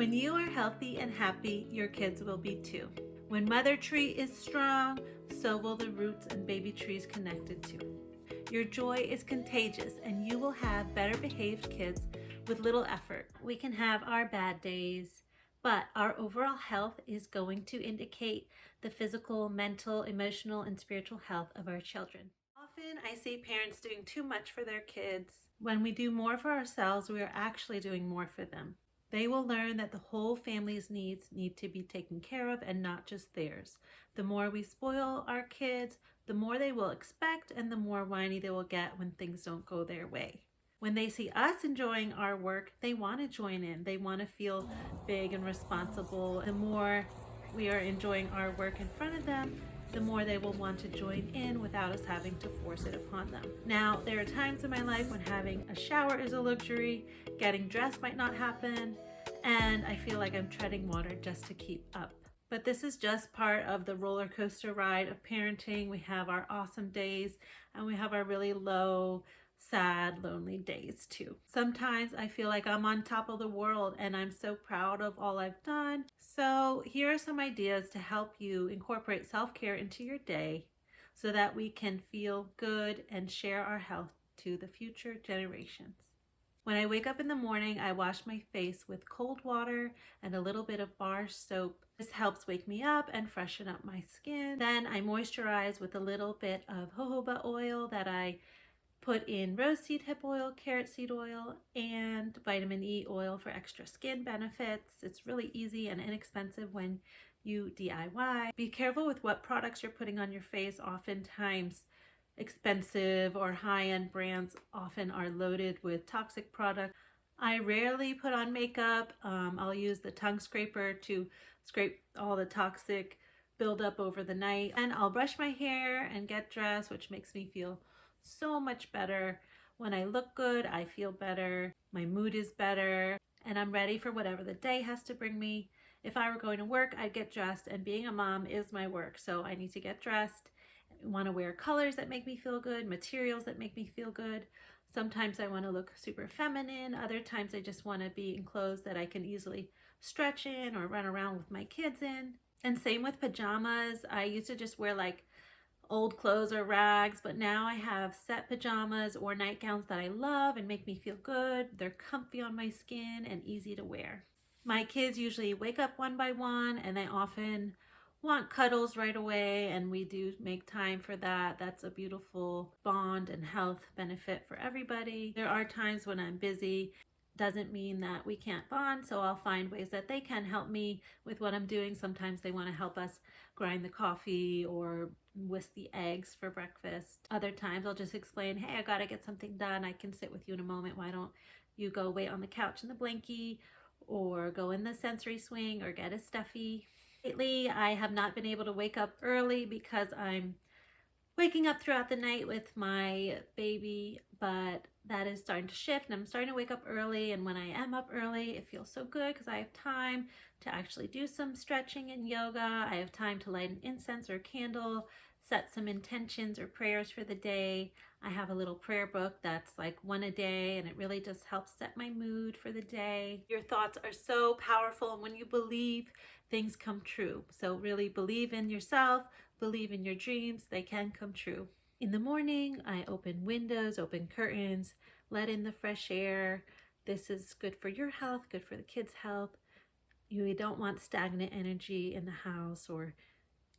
When you are healthy and happy, your kids will be too. When Mother Tree is strong, so will the roots and baby trees connected to. Your joy is contagious and you will have better behaved kids with little effort. We can have our bad days, but our overall health is going to indicate the physical, mental, emotional, and spiritual health of our children. Often I see parents doing too much for their kids. When we do more for ourselves, we are actually doing more for them. They will learn that the whole family's needs need to be taken care of and not just theirs. The more we spoil our kids, the more they will expect and the more whiny they will get when things don't go their way. When they see us enjoying our work, they want to join in. They want to feel big and responsible. The more we are enjoying our work in front of them, the more they will want to join in without us having to force it upon them. Now, there are times in my life when having a shower is a luxury, getting dressed might not happen, and I feel like I'm treading water just to keep up. But this is just part of the roller coaster ride of parenting. We have our awesome days and we have our really low, sad, lonely days too. Sometimes I feel like I'm on top of the world and I'm so proud of all I've done. So here are some ideas to help you incorporate self-care into your day so that we can feel good and share our health to the future generations. When I wake up in the morning, I wash my face with cold water and a little bit of bar soap. This helps wake me up and freshen up my skin. Then I moisturize with a little bit of jojoba oil that I put in roseseed hip oil, carrot seed oil, and vitamin E oil for extra skin benefits. It's really easy and inexpensive when you DIY. Be careful with what products you're putting on your face. Oftentimes expensive or high-end brands often are loaded with toxic products. I rarely put on makeup. I'll use the tongue scraper to scrape all the toxic buildup over the night. And I'll brush my hair and get dressed, which makes me feel so much better. When I look good, I feel better, my mood is better, and I'm ready for whatever the day has to bring me. If I were going to work, I'd get dressed, and being a mom is my work, so I need to get dressed. I want to wear colors that make me feel good, materials that make me feel good. Sometimes I want to look super feminine, other times I just want to be in clothes that I can easily stretch in or run around with my kids in. And same with pajamas. I used to just wear like old clothes or rags, but now I have set pajamas or nightgowns that I love and make me feel good. They're comfy on my skin and easy to wear. My kids usually wake up one by one and they often want cuddles right away, and we do make time for that. That's a beautiful bond and health benefit for everybody. There are times when I'm busy. Doesn't mean that we can't bond, so I'll find ways that they can help me with what I'm doing. Sometimes they want to help us grind the coffee or whisk the eggs for breakfast. Other times I'll just explain, hey, I gotta get something done. I can sit with you in a moment. Why don't you go wait on the couch in the blankie or go in the sensory swing or get a stuffy. Lately, I have not been able to wake up early because I'm waking up throughout the night with my baby, but that is starting to shift and I'm starting to wake up early, and when I am up early it feels so good because I have time to actually do some stretching and yoga. I have time to light an incense or candle, set some intentions or prayers for the day. I have a little prayer book that's like one a day, and it really just helps set my mood for the day. Your thoughts are so powerful, and when you believe, things come true. So really believe in yourself, believe in your dreams, they can come true. In the morning, I open windows, open curtains, let in the fresh air. This is good for your health, good for the kids' health. You don't want stagnant energy in the house, or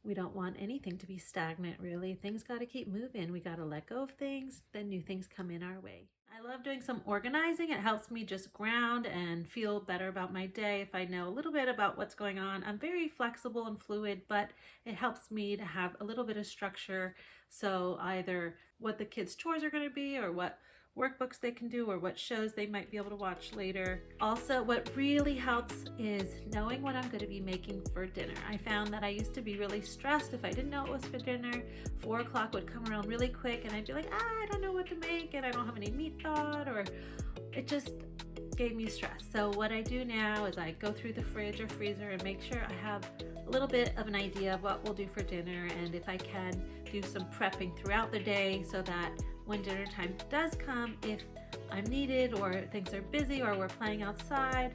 we don't want anything to be stagnant, really. Things got to keep moving. We got to let go of things, then new things come in our way. I love doing some organizing. It helps me just ground and feel better about my day if I know a little bit about what's going on. I'm very flexible and fluid, but it helps me to have a little bit of structure. So either what the kids' chores are going to be, or what workbooks they can do, or what shows they might be able to watch later. Also, what really helps is knowing what I'm going to be making for dinner. I found that I used to be really stressed if I didn't know it was for dinner. 4 o'clock would come around really quick and I'd be like, I don't know what to make, and I don't have any meat thought, or it just gave me stress. So what I do now is I go through the fridge or freezer and make sure I have a little bit of an idea of what we'll do for dinner, and if I can, do some prepping throughout the day so that when dinner time does come, if I'm needed or things are busy or we're playing outside,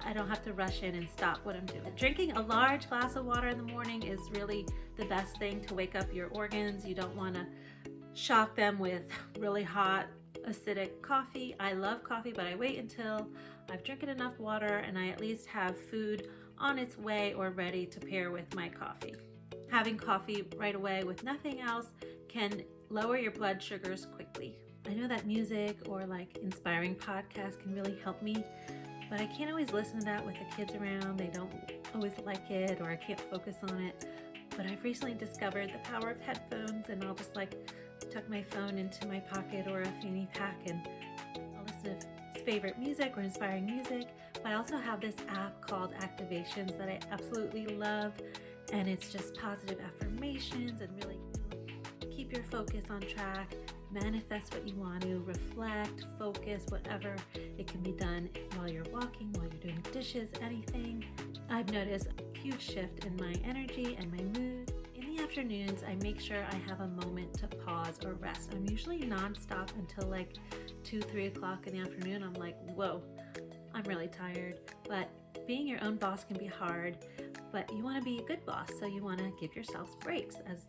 I don't have to rush in and stop what I'm doing. Drinking a large glass of water in the morning is really the best thing to wake up your organs. You don't want to shock them with really hot acidic coffee. I love coffee, but I wait until I've drinking enough water and I at least have food on its way or ready to pair with my coffee. Having coffee right away with nothing else can lower your blood sugars quickly. I know that music or like inspiring podcasts can really help me, but I can't always listen to that with the kids around. They don't always like it or I can't focus on it. But I've recently discovered the power of headphones, and I'll just like tuck my phone into my pocket or a fanny pack and I'll listen to favorite music or inspiring music. But I also have this app called Activations that I absolutely love, and it's just positive affirmations and really keep your focus on track, manifest what you want to, reflect, focus, whatever. It can be done while you're walking, while you're doing dishes, anything. I've noticed a huge shift in my energy and my mood. In the afternoons, I make sure I have a moment to pause or rest. I'm usually nonstop until like 2-3 o'clock in the afternoon. I'm like, whoa, I'm really tired. But being your own boss can be hard, but you want to be a good boss, so you want to give yourselves breaks. As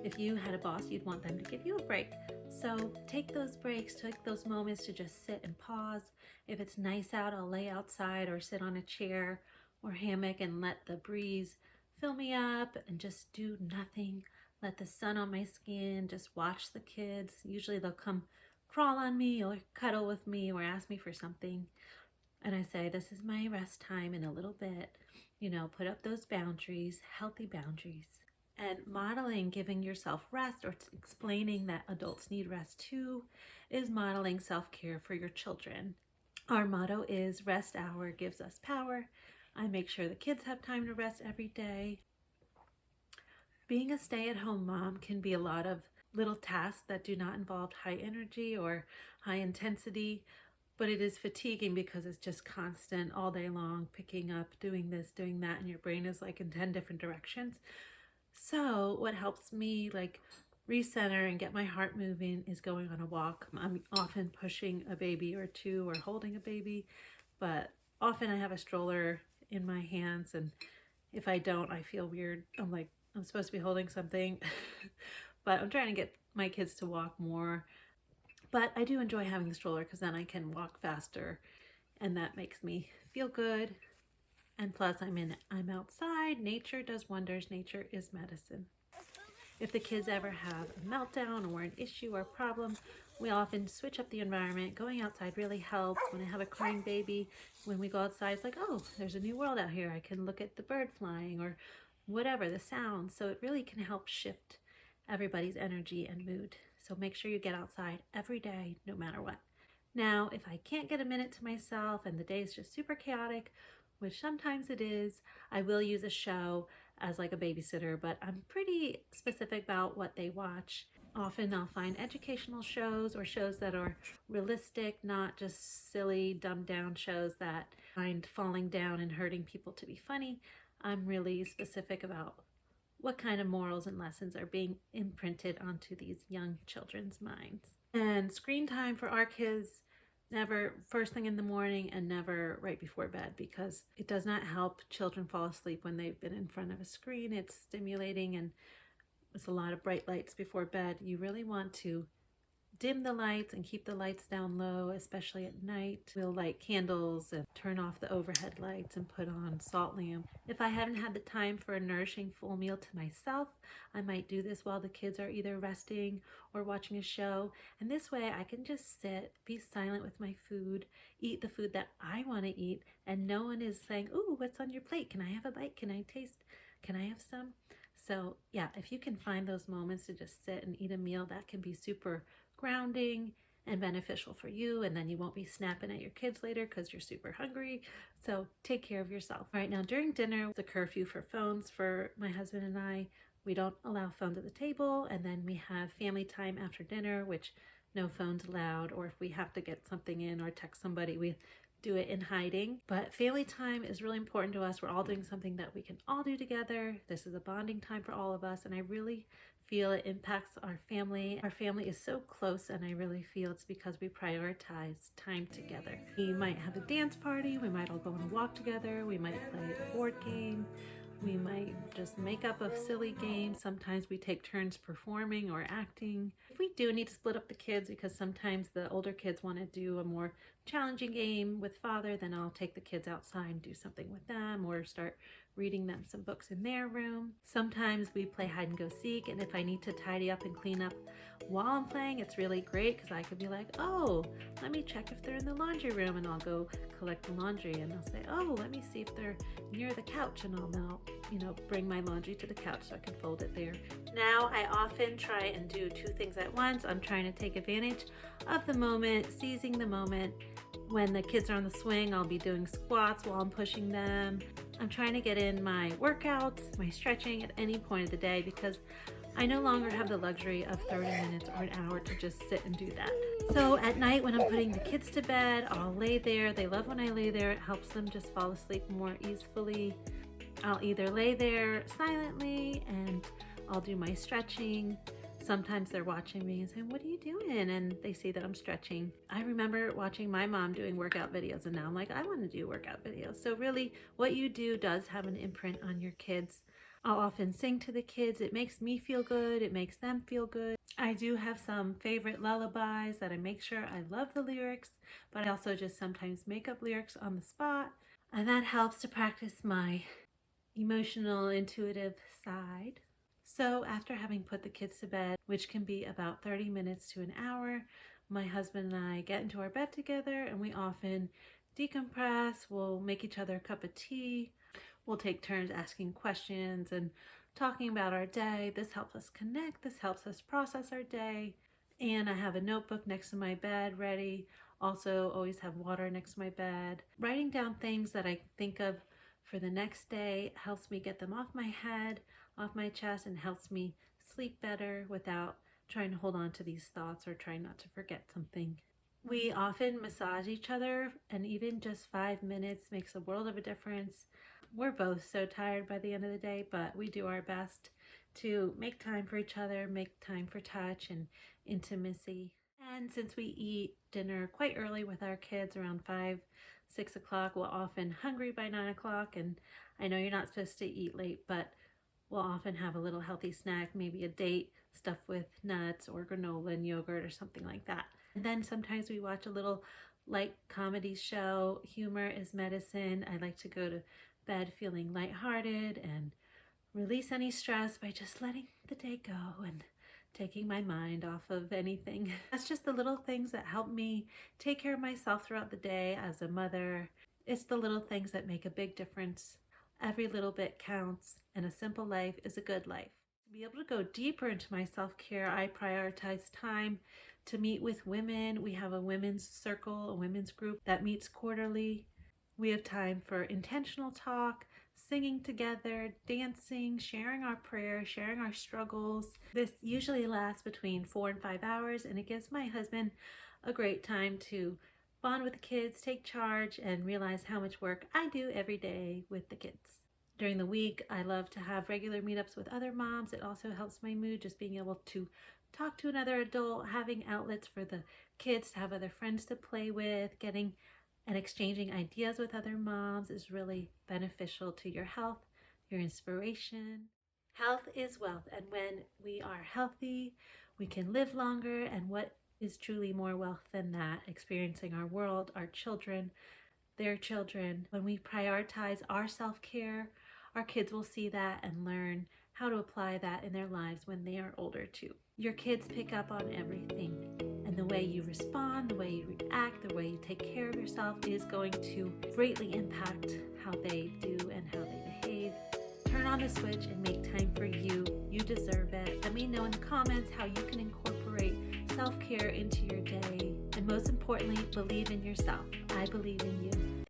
if you had a boss, you'd want them to give you a break. So take those breaks, take those moments to just sit and pause. If it's nice out, I'll lay outside or sit on a chair or hammock and let the breeze fill me up and just do nothing. Let the sun on my skin, just watch the kids. Usually they'll come crawl on me or cuddle with me or ask me for something. And I say, this is my rest time in a little bit. Put up those boundaries, healthy boundaries. And modeling giving yourself rest or explaining that adults need rest too is modeling self-care for your children. Our motto is rest hour gives us power. I make sure the kids have time to rest every day. Being a stay-at-home mom can be a lot of little tasks that do not involve high energy or high intensity, but it is fatiguing because it's just constant all day long, picking up, doing this, doing that, and your brain is like in 10 different directions. So what helps me like recenter and get my heart moving is going on a walk. I'm often pushing a baby or two or holding a baby, but often I have a stroller in my hands, and if I don't, I feel weird. I'm like, I'm supposed to be holding something, but I'm trying to get my kids to walk more. But I do enjoy having the stroller because then I can walk faster, and that makes me feel good. And plus I'm outside. Nature does wonders. Nature is medicine. If the kids ever have a meltdown or an issue or problem, we often switch up the environment. Going outside really helps. When I have a crying baby, when we go outside, it's like, oh, there's a new world out here. I can look at the bird flying or whatever, the sound. So it really can help shift everybody's energy and mood. So make sure you get outside every day, no matter what. Now, if I can't get a minute to myself and the day is just super chaotic, which sometimes it is, I will use a show as like a babysitter, but I'm pretty specific about what they watch. Often I'll find educational shows or shows that are realistic, not just silly, dumbed down shows that find falling down and hurting people to be funny. I'm really specific about what kind of morals and lessons are being imprinted onto these young children's minds. And screen time for our kids, never first thing in the morning and never right before bed, because it does not help children fall asleep when they've been in front of a screen. It's stimulating and it's a lot of bright lights before bed. You really want to dim the lights and keep the lights down low, especially at night. We'll light candles and turn off the overhead lights and put on salt lamp. If I haven't had the time for a nourishing full meal to myself, I might do this while the kids are either resting or watching a show. And this way I can just sit, be silent with my food, eat the food that I want to eat, and no one is saying, ooh, what's on your plate? Can I have a bite? Can I taste? Can I have some? So yeah, if you can find those moments to just sit and eat a meal, that can be super grounding and beneficial for you, and then you won't be snapping at your kids later because you're super hungry. So take care of yourself. All right, now during dinner, it's a curfew for phones for my husband and I. We don't allow phones at the table, and then we have family time after dinner, which no phones allowed, or if we have to get something in or text somebody, we do it in hiding. But family time is really important to us. We're all doing something that we can all do together. This is a bonding time for all of us, and I really feel it impacts our family. Our family is so close, and I really feel it's because we prioritize time together. We might have a dance party, we might all go on a walk together, we might play a board game, we might just make up a silly game. Sometimes we take turns performing or acting. If we do need to split up the kids because sometimes the older kids want to do a more challenging game with father, then I'll take the kids outside and do something with them or start reading them some books in their room. Sometimes we play hide and go seek, and if I need to tidy up and clean up while I'm playing, it's really great because I could be like, oh, let me check if they're in the laundry room, and I'll go collect the laundry, and I'll say, oh, let me see if they're near the couch, and I'll bring my laundry to the couch so I can fold it there. Now I often try and do two things at once. I'm trying to take advantage of the moment, seizing the moment. When the kids are on the swing, I'll be doing squats while I'm pushing them. I'm trying to get in my workouts, my stretching at any point of the day because I no longer have the luxury of 30 minutes or an hour to just sit and do that. So at night when I'm putting the kids to bed, I'll lay there. They love when I lay there. It helps them just fall asleep more easily. I'll either lay there silently and I'll do my stretching. Sometimes they're watching me and saying, what are you doing? And they see that I'm stretching. I remember watching my mom doing workout videos, and now I'm like, I want to do workout videos. So really what you do does have an imprint on your kids. I'll often sing to the kids. It makes me feel good. It makes them feel good. I do have some favorite lullabies that I make sure I love the lyrics, but I also just sometimes make up lyrics on the spot. And that helps to practice my emotional, intuitive side. So after having put the kids to bed, which can be about 30 minutes to an hour, my husband and I get into our bed together and we often decompress. We'll make each other a cup of tea. We'll take turns asking questions and talking about our day. This helps us connect. This helps us process our day. And I have a notebook next to my bed ready. Also always have water next to my bed. Writing down things that I think of for the next day helps me get them off my head, off my chest, and helps me sleep better without trying to hold on to these thoughts or trying not to forget something. We often massage each other, and even just 5 minutes makes a world of a difference. We're both so tired by the end of the day, but we do our best to make time for each other, make time for touch and intimacy. And since we eat dinner quite early with our kids around 5, 6 o'clock, we're often hungry by 9 o'clock. And I know you're not supposed to eat late, but we'll often have a little healthy snack, maybe a date stuffed with nuts or granola and yogurt or something like that. And then sometimes we watch a little light comedy show. Humor is medicine. I like to go to bed feeling lighthearted and release any stress by just letting the day go and taking my mind off of anything. That's just the little things that help me take care of myself throughout the day as a mother. It's the little things that make a big difference. Every little bit counts, and a simple life is a good life. To be able to go deeper into my self-care, I prioritize time to meet with women. We have a women's circle, a women's group that meets quarterly. We have time for intentional talk, singing together, dancing, sharing our prayers, sharing our struggles. This usually lasts between 4 and 5 hours, and it gives my husband a great time to bond with the kids, take charge, and realize how much work I do every day with the kids. During the week, I love to have regular meetups with other moms. It also helps my mood, just being able to talk to another adult, having outlets for the kids to have other friends to play with, getting and exchanging ideas with other moms is really beneficial to your health, your inspiration. Health is wealth, and when we are healthy, we can live longer, and what is truly more wealth than that? Experiencing our world, our children, their children. When we prioritize our self-care, our kids will see that and learn how to apply that in their lives when they are older too. Your kids pick up on everything, and the way you respond, the way you react, the way you take care of yourself is going to greatly impact how they do and how they behave. Turn on the switch and make time for you. You deserve it. Let me know in the comments how you can incorporate self-care into your day. And most importantly, believe in yourself. I believe in you.